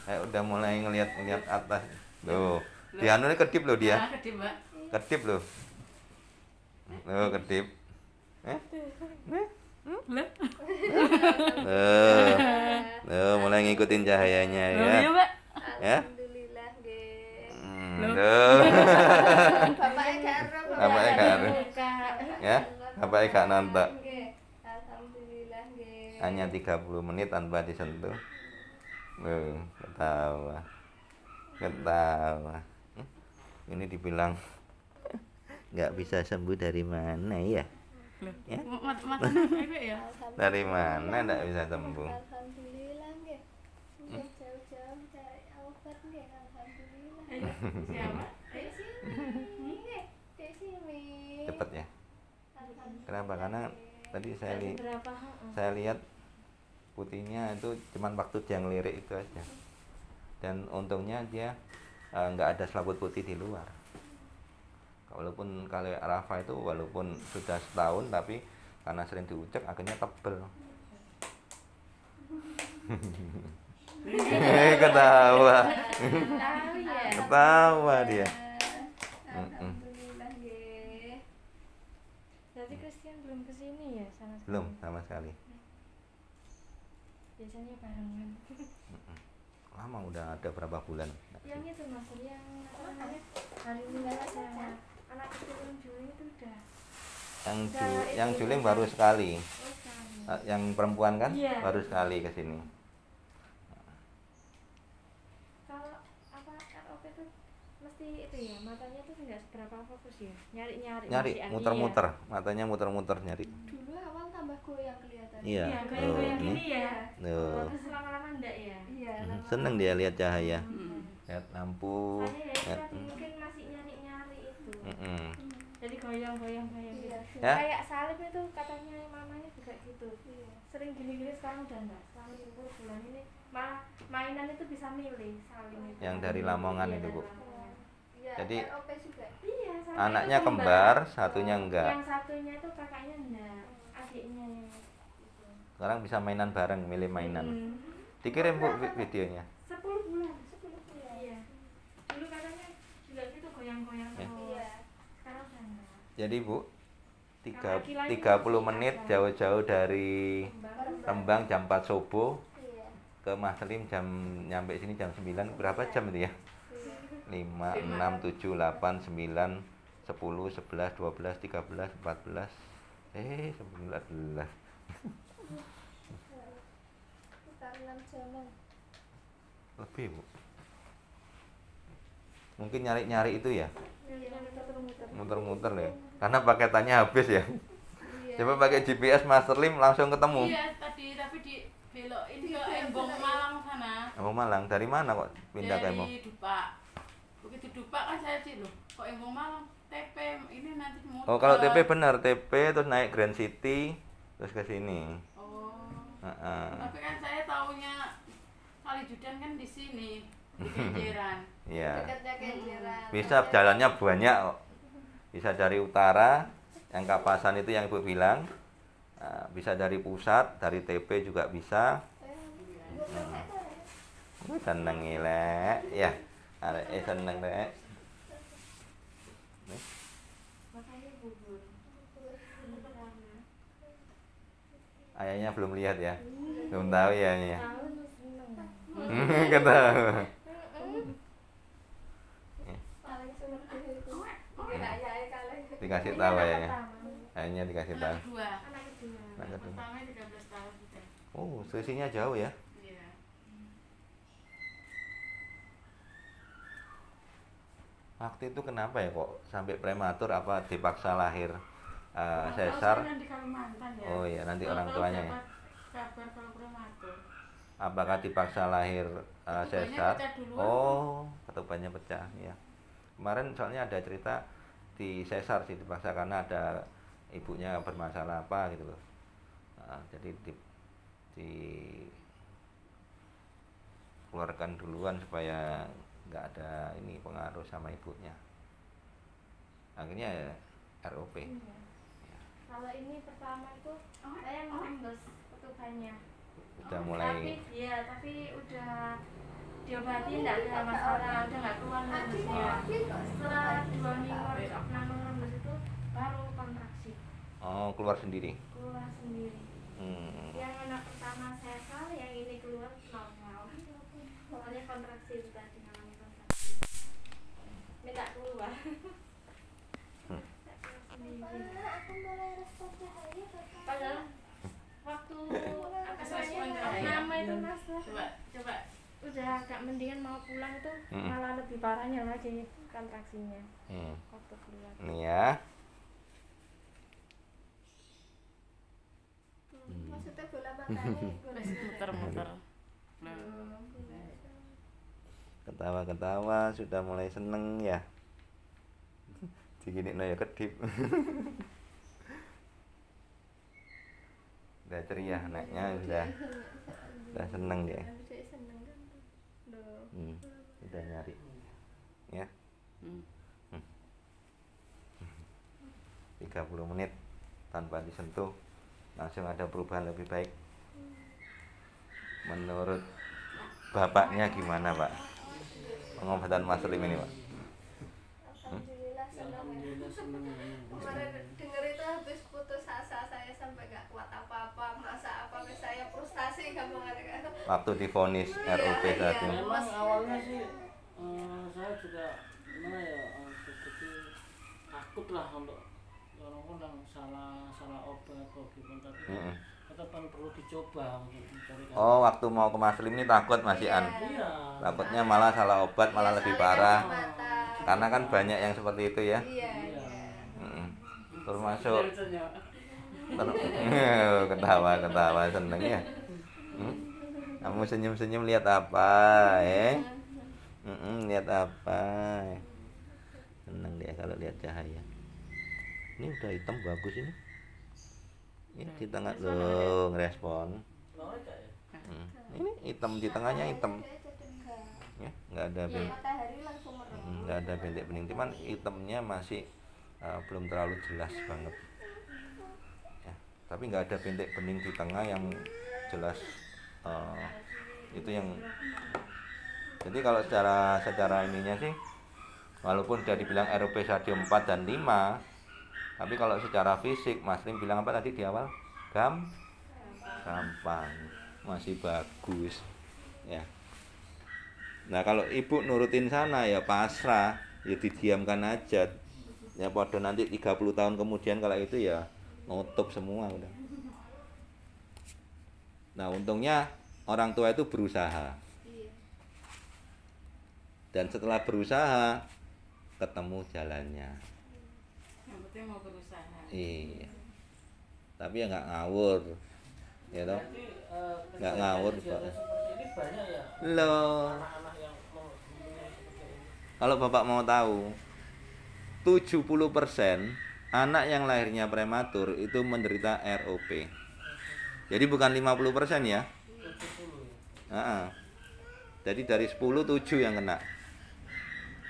Udah mulai ngelihat atas. Loh, dia anu kedip loh dia. Nah, kedip, Mbak. Kedip loh. Loh, kedip. Lah. Loh, mulai ngikutin cahayanya Loh, ya. iya, Mbak. Ya. Alhamdulillah nggih. Loh. Bapaknya gak ero. Bapaknya gak ero. Ya, bapaknya gak nonton. Nggih. Alhamdulillah nggih. Hanya 30 menit tanpa disentuh. Loh, ketawa. Ketawa. Ini dibilang nggak bisa sembuh dari mana ya? Ya? Matanya ya. Dari mana nggak bisa sembuh? Alhamdulillah nggih. Nggih jauh-jauh cari obat nggih. Alhamdulillah. Ayo, siapa? Di sini nggih. Di sini. Cepet ya. Kenapa? Karena tadi Berapa? saya lihat putihnya itu cuman waktu dia ngelirik itu aja. Dan untungnya dia nggak ada selaput putih di luar. Walaupun kalau Rafa itu walaupun sudah setahun tapi karena sering diucek akhirnya tebel. Ketawa. Tahu ya. Ketawa dia. Alhamdulillah nggih. Berarti Christian belum kesini ya sama sekali? Belum sama sekali. Biasanya barengan. Lama udah ada berapa bulan. Yang itu mas, yang apa namanya hari Minggu sama anak kecil yang juling itu udah. Yang juling baru sekali. Oh sekali. Yang perempuan kan Iya. baru sekali ke sini. Kalau apa ROP itu mesti itu ya, matanya tuh nggak seberapa fokus ya, nyari-nyari. Nyari masih muter-muter, matanya muter-muter nyari. Dulu awal tambah goyang kelihatan. Iya. Iya, Oh, goyang-goyang ini. gini ya. Tuh. Terus lama-lama enggak ya. Iya. Seneng dia lihat cahaya, Hmm. lihat lampu. Soalnya ya itu lihat- tadi mungkin masih nyari-nyari itu. Mm-mm. Jadi goyang-goyang Iya. Ya. Kayak Salim itu katanya mamanya juga gitu. Iya. Sering gini-gini sekarang udah enggak. Selama 10 bulan ini malah mainan itu bisa milih Salim itu. Yang dari Lamongan Iya, itu, Bu. dari Lamongan. Iya. Jadi, ROP juga. Iya, sama Anaknya itu kembar, satunya enggak. Yang satunya itu kakaknya enggak, adiknya yang gitu. Sekarang bisa mainan bareng, milih mainan. Hmm. Dikirim Bu videonya. 10 bulan. 10 bulan. Iya. Dulu katanya juga gitu goyang-goyang Ya. terus. Iya. Sekarang udah enggak. Jadi Bu, Kalau Akila 30 itu menit masih jauh-jauh dari Rembang jam 4 subuh Iya. ke Mas Selim nyampe sini jam 9, berapa jam itu ya? 5, 6, 7, 8, 9, 10, 11, 12, 13, 14, 19. Sekitar 6 jaman. Lebih Bu. Mungkin nyari-nyari itu ya, muter-muter ya. Karena paketannya habis ya. Iya. Coba pakai GPS Mas Selim langsung ketemu. Iya, tadi tapi dibelokin ke Embong Malang sana. Embong Malang, dari mana kok pindah ke Embong? Dari Dupak. Begitu Dupak kan saya sih loh. Kok Embong Malang? TP ini nanti muter. Oh, kalau TP benar, TP terus naik Grand City terus ke sini. Oh. Heeh. Tapi kan saya taunya Kalijudan kan di sini, di Kenjeran. Iya. Dekatnya Kenjeran. Bisa jalannya banyak kok. Bisa dari utara, yang Kapasan itu yang Ibu bilang. Nah, bisa dari pusat, dari TP juga bisa. Seneng ngilek, ya. Arek seneng rek. Nih, Makanya bubur. ayahnya belum lihat ya. Belum tahu ya ini ya. Tahu lu seneng. Ketawa. Paling seneng itu. Kira ayahnya kalah. Dikasih Ini tahu anak ayahnya. pertama. Ayahnya dikasih tahu. Anak kedua. Anak kedua. Anak kedua. Pertama 13 tahun kita. Oh, selisihnya jauh ya. Iya. Waktu itu kenapa ya kok sampai prematur, apa dipaksa lahir Kalau sesar? saya kan di Kalimantan ya. Oh iya, nanti Kalau orang tahu tuanya ya. dapat kabar kalau prematur. Apakah dipaksa lahir Ketubannya sesar? pecah duluan. Oh, ketubannya pecah ya. Kemarin soalnya ada cerita di sesar sih dipaksa karena ada ibunya bermasalah apa gitu loh. Nah, jadi dikeluarkan duluan supaya nggak ada ini pengaruh sama ibunya. Akhirnya ya ROP. Iya. Kalau ini pertama itu saya nembus ketubannya. Udah Tapi mulai iya, tapi udah diobati tidak ada masalah, udah nggak keluar rembesnya. Setelah 2 minggu nanggung rembes itu baru kontraksi. Oh, keluar sendiri. Keluar sendiri. Yang anak pertama sesar, yang ini keluar normal. Soalnya kontraksi itu tadi namanya kontraksi. Minta keluar. Aku mulai respon cahaya Padahal waktu apa namanya Respon nama itu mas Coba. udah agak mendingan mau pulang itu malah lebih parahnya lagi kontraksinya waktu keluar. Nih ya. maksudnya bola matanya Muter-muter. Ketawa-ketawa sudah mulai seneng ya. Digini ya kedip. Udah ceria anaknya, udah seneng dia. seneng kan loh. Udah nyari ya. 30 menit tanpa disentuh langsung ada perubahan lebih baik. Menurut bapaknya gimana Pak pengobatan Mas Lim ini Pak? Alhamdulillah senang ya. Kemarin denger itu habis putus asa saya sampai gak kuat apa-apa, masa apa saya frustasi gampang kan. Waktu divonis RUP tadi. Memang awalnya sih saya juga gimana ya seperti takut lah untuk orang-orang salah obat atau gimana, tapi tetap perlu dicoba untuk mencari. Oh, waktu mau ke Mas Lim ini takut Mas Ian. Iya. Takutnya malah salah obat malah lebih parah. Mata. Karena kan banyak yang seperti itu ya. Iya. Termasuk ketawa seneng ya. Kamu senyum-senyum lihat apa lihat apa? Seneng dia kalau lihat cahaya. Ini udah hitam bagus ini. Ini di tengah loh ngerespon. Ini hitam di tengahnya hitam. Ya, nggak ada Matahari langsung merem. nggak ada bentik bening, cuman hitamnya masih belum terlalu jelas banget. Ya, tapi nggak ada bentik bening di tengah yang jelas. Itu yang. Jadi kalau secara ininya sih, walaupun sudah dibilang RUP stadium 4 dan 5, tapi kalau secara fisik, Mas Lim bilang apa tadi di awal? Gampang, masih bagus, ya. Nah kalau ibu nurutin sana ya pasrah, ya didiamkan aja. Ya pada nanti 30 tahun kemudian kalau itu ya nutup semua udah. Nah untungnya orang tua itu berusaha. Dan setelah berusaha ketemu jalannya. Yang penting mau berusaha. Iya. Tapi ya nggak ngawur, ya toh? Berarti Nggak ngawur Pak. seperti ini banyak ya Loh. anak-anak yang mempunyai seperti ini. Kalau Bapak mau tahu, 70% anak yang lahirnya prematur itu menderita ROP. Jadi bukan 50% ya. 70 ya. Jadi dari 10, 7 yang kena.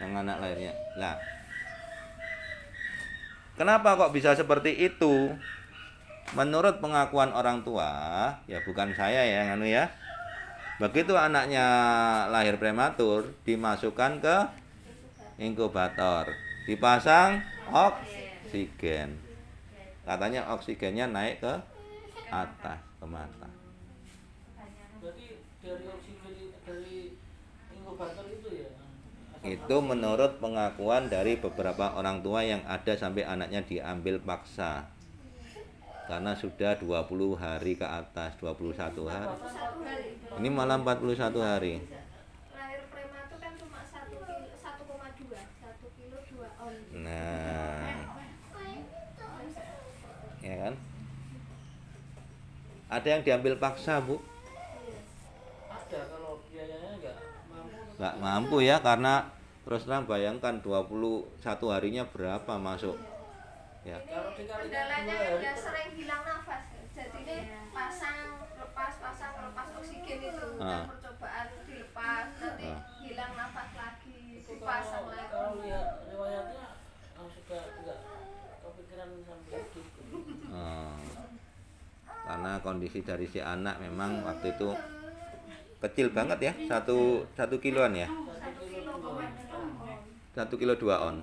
Yang anak lahirnya. Lah. Kenapa kok bisa seperti itu? Menurut pengakuan orang tua, ya bukan saya ya, nganu ya. Begitu anaknya lahir prematur, dimasukkan ke inkubator, dipasang oksigen. Katanya oksigennya naik ke atas, ke mata. Berarti dari oksigen dari inkubator itu ya. Itu menurut pengakuan dari beberapa orang tua yang ada sampai anaknya diambil paksa. Karena sudah 20 hari ke atas, 21 hari. 1 hari. Ini malah 41 hari. Lahir prematur kan cuma 1 kilo, 1,2, 1 kilo 2 on. Nah, ya kan? Ada yang diambil paksa, Bu? Ada kalau biayanya Nggak mampu ya, karena terus terang bayangkan 21 harinya berapa masuk. Ya. kalau dikali Kendalanya 2 hari ya sering hilang nafas. Jadi ini pasang lepas oksigen itu. Dan percobaan dilepas, nanti hilang nafas lagi, dipasang lagi. kalau lihat riwayatnya sudah tidak kepikiran sampai gitu. Karena kondisi dari si anak memang waktu itu kecil banget ya, satu kiloan ya, 1,2 on.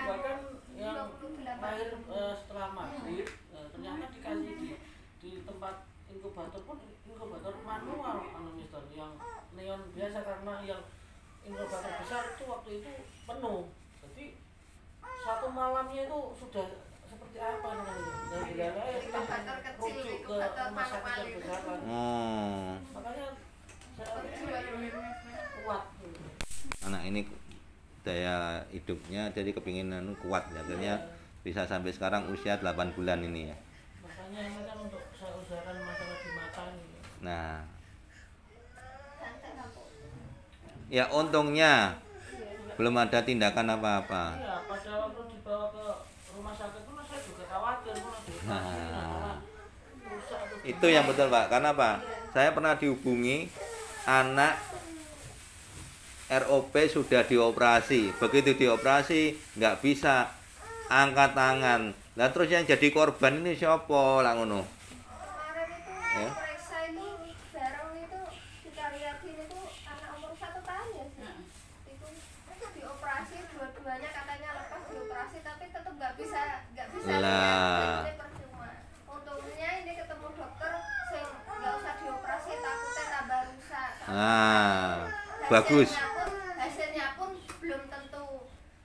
Bahkan yang lahir setelah maghrib ternyata dikasih di tempat inkubator pun inkubator manual mister, yang neon biasa, karena yang inkubator besar itu waktu itu penuh. Jadi satu malamnya itu sudah seperti apa namanya? Inkubator kecil, Rujuk ke inkubator rumah sakit manual yang itu. besar kan. Makanya saya kuat. Anak ini daya hidupnya jadi kepinginan kuat ya, akhirnya bisa sampai sekarang usia 8 bulan ini ya. Makanya ini kan untuk saya usahakan masalah di mata ini. Nah, ya untungnya belum ada tindakan apa-apa. Iya, pada waktu dibawa ke rumah sakit pun saya juga khawatir Itu yang betul Pak, karena apa? Saya pernah dihubungi anak ROP sudah dioperasi, begitu dioperasi nggak bisa angkat tangan. Lah terus yang jadi korban ini siapa lah ngono? Kemarin itu Ya. periksa itu bareng itu kita lihatin itu anak umur 1 tahun ya sih. Itu dioperasi dua-duanya katanya lepas dioperasi tapi tetap nggak bisa Lah. lihat. Jadi percuma. Untungnya ini ketemu dokter sing nggak usah dioperasi takutnya tambah rusak. Nah, bagus. Hasilnya pun belum tentu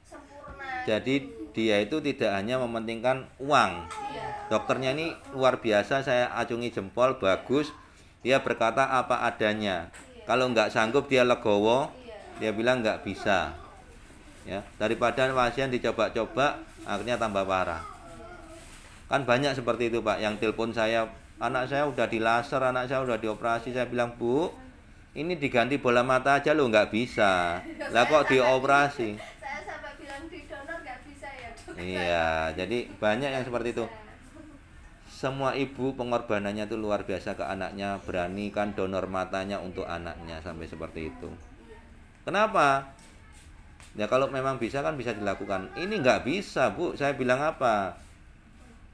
sempurna. Jadi dia itu tidak hanya mementingkan uang. Iya. Dokternya ini luar biasa, saya acungi jempol, bagus. Dia berkata apa adanya. Kalau nggak sanggup dia legowo, dia bilang nggak bisa. Ya, daripada pasien dicoba-coba, akhirnya tambah parah. Kan banyak seperti itu Pak, yang telepon saya, anak saya udah di laser, anak saya udah dioperasi. Saya bilang, Bu, ini diganti bola mata aja lo nggak bisa. Lah kok dioperasi? Saya sampai bilang di donor nggak bisa ya dokter. Iya, jadi banyak yang seperti itu. Semua ibu pengorbanannya itu luar biasa ke anaknya, beranikan donor matanya untuk anaknya sampai seperti itu. Kenapa? Ya kalau memang bisa kan bisa dilakukan. Ini nggak bisa Bu, saya bilang apa?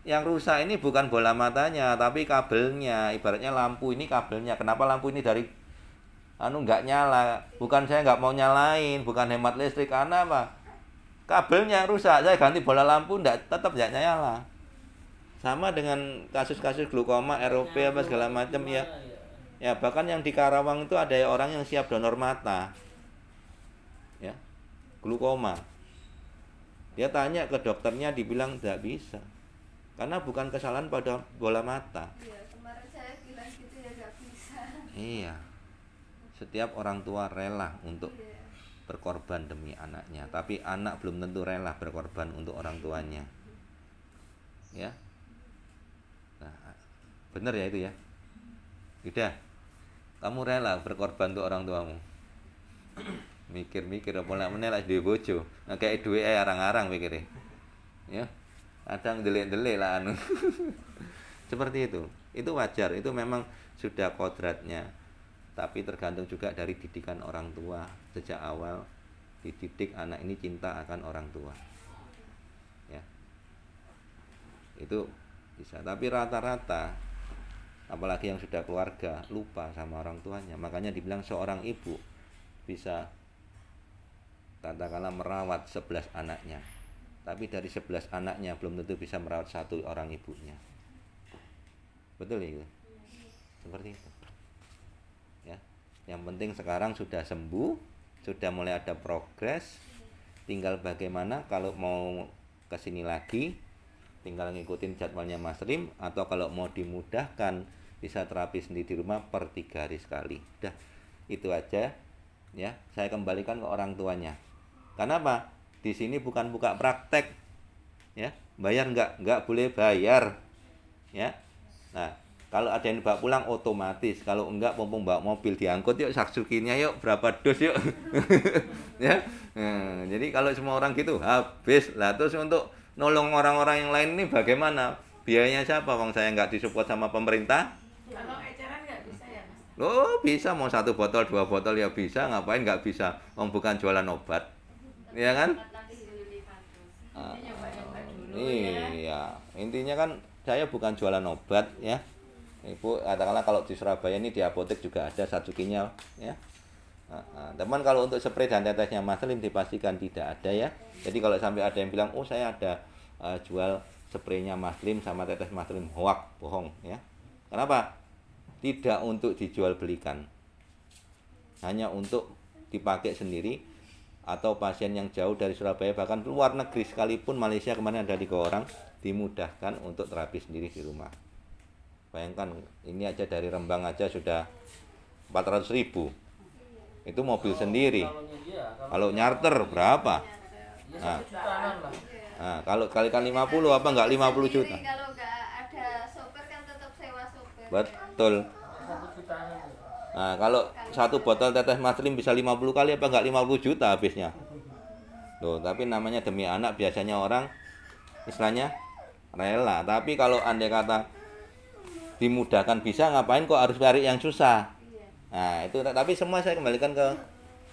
Yang rusak ini bukan bola matanya, tapi kabelnya. Ibaratnya lampu ini kabelnya. Kenapa lampu ini dari nggak nyala? Bukan saya nggak mau nyalain, bukan hemat listrik, karena apa? Kabelnya yang rusak, saya ganti bola lampu tetap nggak nyala. Sama dengan kasus-kasus glukoma, ROP apa segala macam ya. Ya bahkan yang di Karawang itu ada orang yang siap donor mata, ya, glukoma. Dia tanya ke dokternya, dibilang tidak bisa, karena bukan kesalahan pada bola mata. Iya, kemarin saya bilang gitu ya nggak bisa. Iya, setiap orang tua rela untuk Iya. berkorban demi anaknya, tapi anak belum tentu rela berkorban untuk orang tuanya. Ya, nah, bener ya itu ya. Udah, kamu rela berkorban untuk orang tuamu. Mikir-mikir apa nak meneh lek duwe bojo. Nah, kayak duwe arang-arang pikire. Ya. Kadang delik-delik lah anu. Seperti itu. Itu wajar, itu memang sudah kodratnya. Tapi tergantung juga dari didikan orang tua. Sejak awal dididik anak ini cinta akan orang tua. Ya. Itu bisa, tapi rata-rata apalagi yang sudah keluarga lupa sama orang tuanya. Makanya dibilang seorang ibu bisa katakanlah merawat 11 anaknya, tapi dari 11 anaknya belum tentu bisa merawat satu orang ibunya. Betul itu? Seperti itu. Ya. Yang penting sekarang sudah sembuh, sudah mulai ada progres. Tinggal bagaimana kalau mau kesini lagi, tinggal ngikutin jadwalnya Mas Rim, atau kalau mau dimudahkan bisa terapi sendiri di rumah per 3 hari sekali. Udah, itu aja. Ya, saya kembalikan ke orang tuanya. Karena apa? Di sini bukan buka praktek. Ya, bayar nggak boleh bayar. Ya. Nah, kalau ada yang bawa pulang otomatis, kalau enggak pompong bawa mobil diangkut yuk, saksukinya yuk, berapa dos yuk. Ya. Nah, jadi kalau semua orang gitu habis lah. Terus untuk nolong orang-orang yang lain ini bagaimana? Biayanya siapa? Wong saya nggak disupport sama pemerintah. Kalau eceran nggak bisa ya Mas? Loh, bisa, mau 1 botol 2 botol ya bisa, ngapain nggak bisa? Wong bukan jualan obat, ya kan? Ini nyoba-nyoba dulu ya. Iya, intinya kan saya bukan jualan obat ya. Ibu katakanlah kalau di Surabaya ini di apotek juga ada Satsukinya ya. Teman kalau untuk spray dan tetesnya Mas Lim dipastikan tidak ada ya. Jadi kalau sampai ada yang bilang, oh saya ada jual spraynya Mas Lim sama tetes Mas Lim, hoak, bohong ya. Kenapa? Tidak untuk dijual belikan, hanya untuk dipakai sendiri atau pasien yang jauh dari Surabaya bahkan luar negeri sekalipun, Malaysia kemarin ada 3 orang, dimudahkan untuk terapi sendiri di rumah. Bayangkan ini aja dari Rembang aja sudah 400.000. Itu mobil sendiri. Kalau nyarter berapa? Nah, kalau kalikan 50 apa enggak 50 juta? Kalau enggak ada sopir kan tetap sewa sopir. Betul. Nah, kalau satu botol tetes Mas Lim bisa 50 kali apa enggak 50 juta habisnya? Loh, tapi namanya demi anak biasanya orang istilahnya rela. Tapi kalau andai kata dimudahkan bisa, ngapain kok harus cari yang susah? Nah, itu tapi semua saya kembalikan ke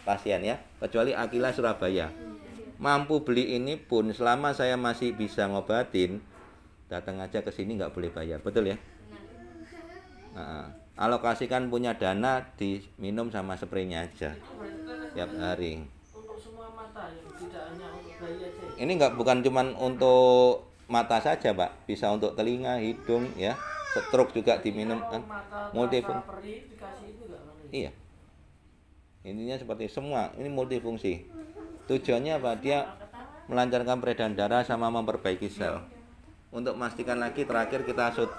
pasien ya, kecuali Akila Surabaya. Mampu beli ini pun selama saya masih bisa ngobatin, datang aja ke sini nggak boleh bayar, betul ya? Nah, alokasikan punya dana diminum sama spraynya aja tiap hari. Untuk semua mata ya, tidak hanya untuk bayi aja. Ini bukan cuman untuk mata saja, Pak, bisa untuk telinga, hidung ya, stroke juga diminum kan, multifungsi. Iya. Intinya seperti semua ini multifungsi. Tujuannya apa? Dia melancarkan peredaran darah sama memperbaiki sel. Untuk memastikan lagi terakhir kita shoot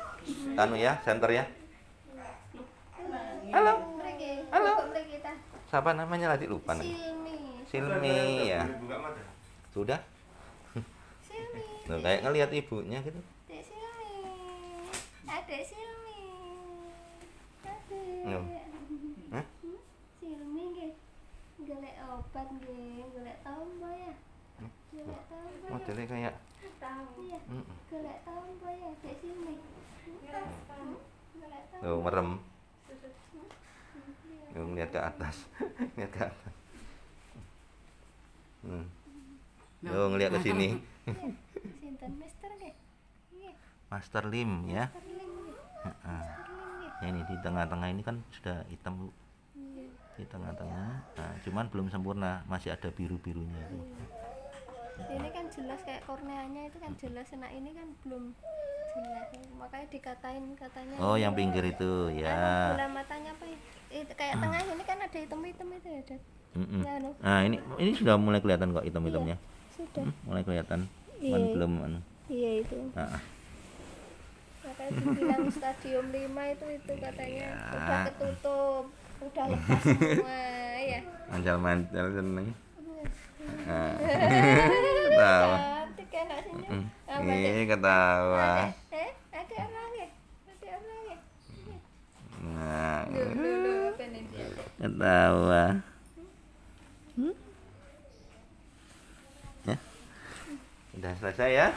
ya, center ya. Halo. Halo. Siapa namanya tadi lupa nih. Silmi ya. Sudah? Tuh, kayak ngelihat ibunya gitu. Dek Silmi. Adek Silmi. Hah? Silmi nggih. Golek obat nggih, golek tombo ya. Golek tombo. Modelnya kayak Iya. Golek tombo ya, Dek Silmi. Golek tombo. tuh merem. Tuh, ngeliat ke atas. Ngeliat ke atas. Tuh, ngeliat ke sini. Sinten Mister nggih? Nggih. Master Lim ya. Master Lim nggih. Heeh. Master Lim nggih. Ya, ini di tengah-tengah ini kan sudah hitam Bu. Iya. Di tengah-tengah. Nah, cuman belum sempurna, masih ada biru-birunya itu. Ini kan jelas kayak korneanya itu kan jelas, nah ini kan belum jelas. Makanya dikatain katanya. Oh, yang pinggir itu ya. Bola matanya apa ya? Kayak tengah ini kan ada hitam-hitam itu ya, Dad. Ya, no. Nah, ini sudah mulai kelihatan kok hitam-hitamnya. Sudah. Mulai kelihatan. Iya. Cuman belum Iya itu. Nah, Makanya dibilang stadium 5 itu katanya udah ketutup, udah lepas semua ya. mancal-mancal seneng. Nah. Ketawa. Cantik kan senyum. Ini ketawa. Ada orang ya? Ada orang ya? Nah, Dulu apa nih dia? ketawa. Ya. Udah selesai ya?